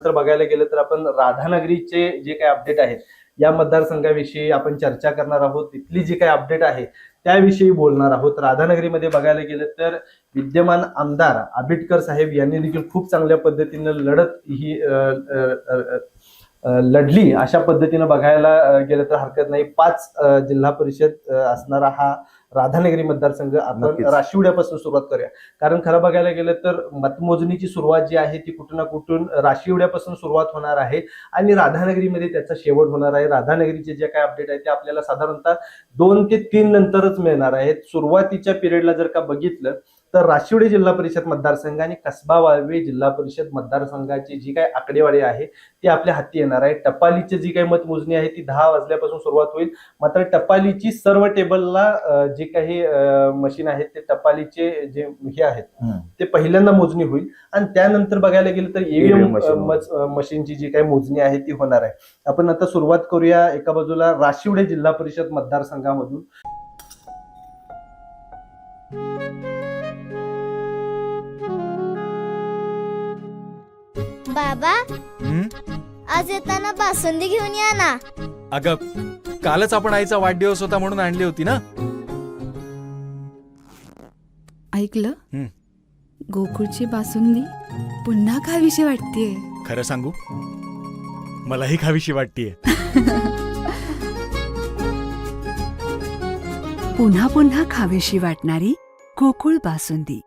तर बघायला गेलं तर आपण राधानगरीचे जे काही अपडेट आहेत या मतदारसंघाविषयी आपण चर्चा करणार आहोत. तिथली जी काही अपडेट आहे त्याविषयी बोलणार आहोत. राधानगरीमध्ये बघायला गेलं तर विद्यमान आमदार आबिटकर साहेब यांनी देखील खूप चांगल्या पद्धतीनं लढत ही लढली अशा पद्धतीनं बघायला गेलं तर हरकत नाही. 5 जिल्हा परिषद असणारा हा राधानगरी मतदारसंघ आपण राशिवड्यापासून सुरुवात करूया. कारण खरं बघायला गेलं तर मतमोजणीची सुरुवात जी आहे ती कुठं ना कुठून राशिवड्यापासून सुरुवात होणार आहे आणि राधानगरीमध्ये त्याचा शेवट होणार आहे. राधानगरीचे जे काय अपडेट आहे ते आपल्याला साधारणतः 2 ते 3 नंतरच मिळणार आहेत. सुरुवातीच्या पिरियडला जर का बघितलं तर राशिवडे जिल्हा परिषद मतदारसंघ आणि कसबा वाळवे जिल्हा परिषद मतदारसंघाची जी काही आकडेवारी आहे ती आपल्या हाती येणार आहे. टपालीची जी काही मतमोजणी आहे ती 10 वाजल्यापासून सुरुवात होईल. मात्र टपालीची सर्व टेबलला जे काही मशीन आहेत ते टपालीचे जे हे आहेत ते पहिल्यांदा मोजणी होईल आणि त्यानंतर बघायला गेलं तर ईव्हीएम मशीनची जी काही मोजणी आहे ती होणार आहे. आपण आता सुरुवात करूया एका बाजूला राशिवडे जिल्हा परिषद मतदारसंघामधून. बाबा आज येताना बासुंदी घेऊन या ना. अगं कालच आपण आईचा वाढदिवस होता म्हणून आणली होती ना. ऐकलं, गोकुळची बासुंदी पुन्हा खावीशी वाटतेय. खरं सांगू, मलाही खावीशी वाटतेय. पुन्हा पुन्हा खावीशी वाटणारी गोकुळ बासुंदी.